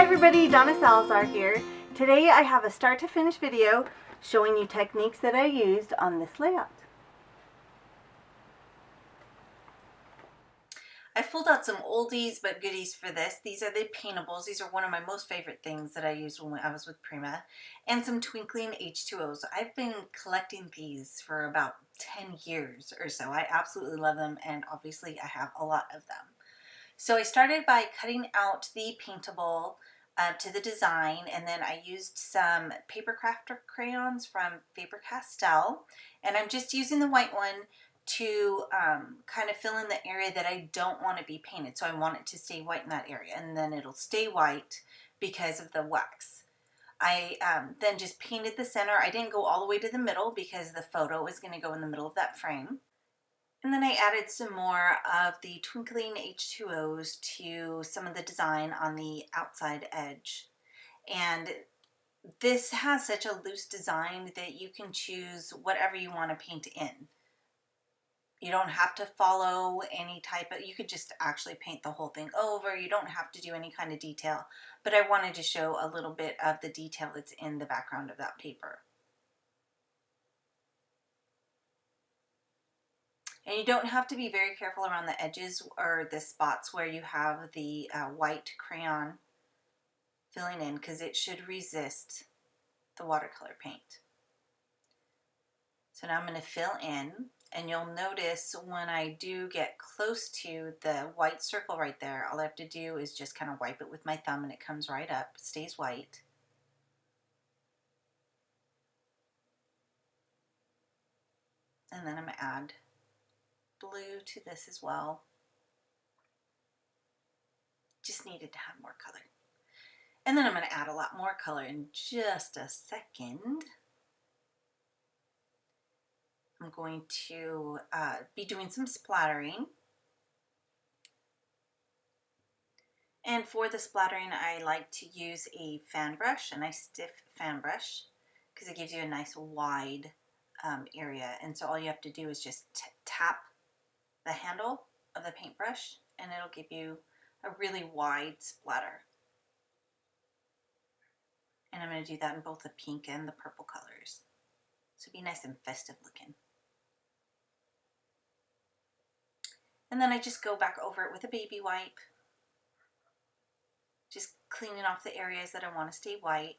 Hi everybody, Donna Salazar here. Today I have a start to finish video showing you techniques that I used on this layout. I pulled out some oldies but goodies for this. These are the Paintables. These are one of my most favorite things that I used when I was with Prima. And some Twinkling H2Os. I've been collecting these for about 10 years or so. I absolutely love them, and obviously I have a lot of them. So I started by cutting out the paintable to the design, and then I used some paper crafter crayons from Faber Castello, and I'm just using the white one to kind of fill in the area that I don't want to be painted. So I want it to stay white in that area, and then it'll stay white because of the wax. I then just painted the center. I didn't go all the way to the middle because the photo is going to go in the middle of that frame. And then I added some more of the Twinkling H2Os to some of the design on the outside edge. And this has such a loose design that you can choose whatever you want to paint in. You don't have to follow any type of, you could just actually paint the whole thing over. You don't have to do any kind of detail. But I wanted to show a little bit of the detail that's in the background of that paper. And you don't have to be very careful around the edges or the spots where you have the white crayon filling in, because it should resist the watercolor paint. So now I'm going to fill in, and you'll notice when I do get close to the white circle right there, all I have to do is just kind of wipe it with my thumb and it comes right up, stays white. And then I'm going to add blue to this as well. Just needed to have more color. And then I'm going to add a lot more color in just a second. I'm going to be doing some splattering. And for the splattering, I like to use a fan brush, a nice stiff fan brush, because it gives you a nice wide area. And so all you have to do is just tap the handle of the paintbrush, and it'll give you a really wide splatter. And I'm going to do that in both the pink and the purple colors. So be nice and festive looking. And then I just go back over it with a baby wipe, just cleaning off the areas that I want to stay white.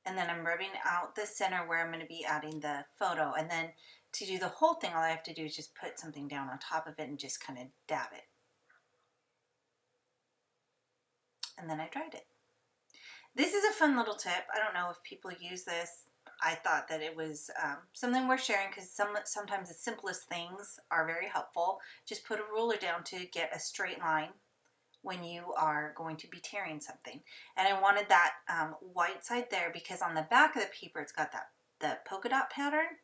And then I'm rubbing out the center where I'm going to be adding the photo. And then to do the whole thing, all I have to do is just put something down on top of it and just kind of dab it. And then I dried it. This is a fun little tip. I don't know if people use this. I thought that it was something worth sharing, because sometimes the simplest things are very helpful. Just put a ruler down to get a straight line when you are going to be tearing something. And I wanted that white side there because on the back of the paper it's got the polka dot pattern.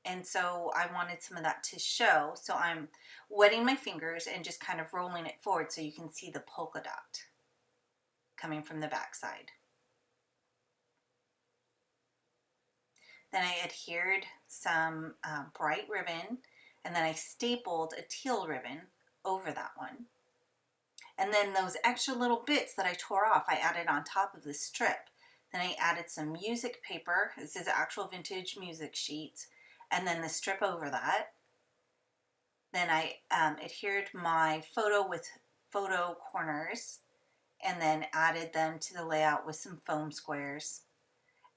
And so I wanted some of that to show. So I'm wetting my fingers and just kind of rolling it forward so you can see the polka dot coming from the back side. Then I adhered some bright ribbon, and then I stapled a teal ribbon over that one. And then those extra little bits that I tore off, I added on top of the strip. Then I added some music paper. This is actual vintage music sheets. And then the strip over that. Then I adhered my photo with photo corners, and then added them to the layout with some foam squares.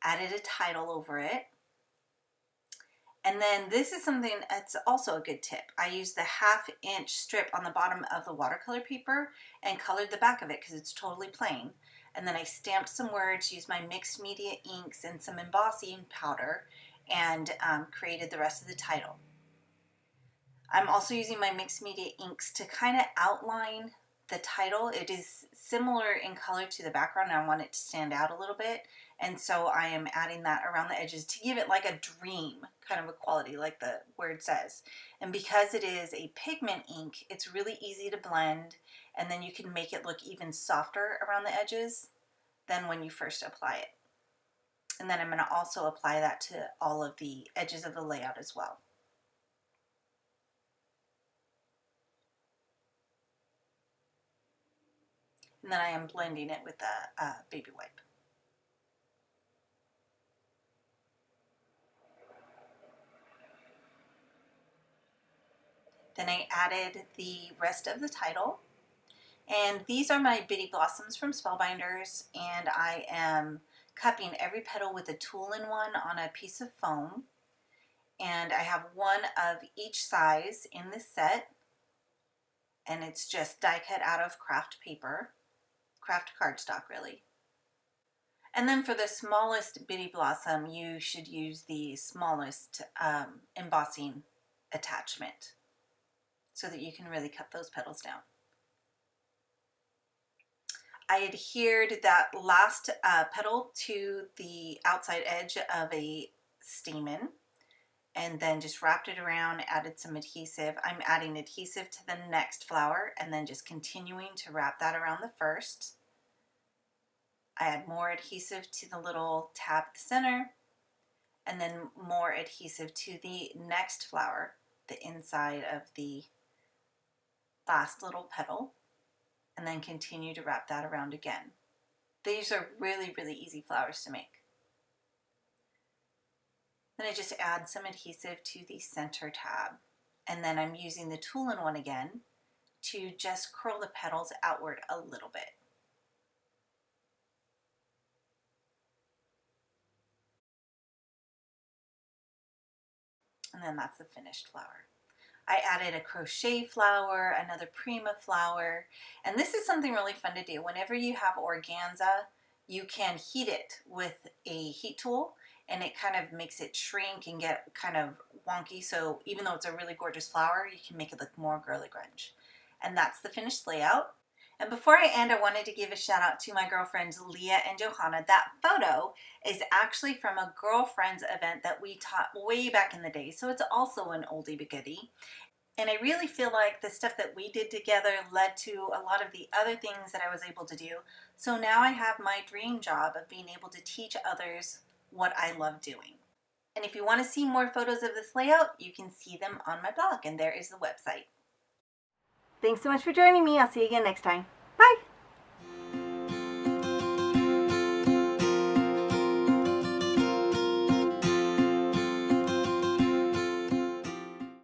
Added a title over it. And then this is something that's also a good tip. I used the 1/2 inch strip on the bottom of the watercolor paper and colored the back of it because it's totally plain. And then I stamped some words, used my mixed media inks and some embossing powder, and created the rest of the title. I'm also using my mixed media inks to kind of outline the title. It is similar in color to the background, and I want it to stand out a little bit. And so I am adding that around the edges to give it like a dream kind of a quality, like the word says. And because it is a pigment ink, it's really easy to blend, and then you can make it look even softer around the edges than when you first apply it. And then I'm going to also apply that to all of the edges of the layout as well. And then I am blending it with a baby wipe. Then I added the rest of the title. And these are my bitty blossoms from Spellbinders, and I am cupping every petal with a tool-in-one on a piece of foam. And I have one of each size in this set, and it's just die cut out of craft paper, craft cardstock really. And then for the smallest bitty blossom, you should use the smallest embossing attachment so that you can really cut those petals down. I adhered that last petal to the outside edge of a stamen and then just wrapped it around, added some adhesive. I'm adding adhesive to the next flower and then just continuing to wrap that around the first. I add more adhesive to the little tab at the center and then more adhesive to the next flower, the inside of the last little petal, and then continue to wrap that around again. These are really, really easy flowers to make. Then I just add some adhesive to the center tab, and then I'm using the tool-in-one again to just curl the petals outward a little bit. And then that's the finished flower. I added a crochet flower, another prima flower, and this is something really fun to do. Whenever you have organza, you can heat it with a heat tool, and it kind of makes it shrink and get kind of wonky. So even though it's a really gorgeous flower, you can make it look more girly grunge. And that's the finished layout. And before I end, I wanted to give a shout out to my girlfriends Leah and Johanna. That photo is actually from a girlfriends event that we taught way back in the day. So it's also an oldie but goodie. And I really feel like the stuff that we did together led to a lot of the other things that I was able to do. So now I have my dream job of being able to teach others what I love doing. And if you want to see more photos of this layout, you can see them on my blog, and there is the website. Thanks so much for joining me. I'll see you again next time.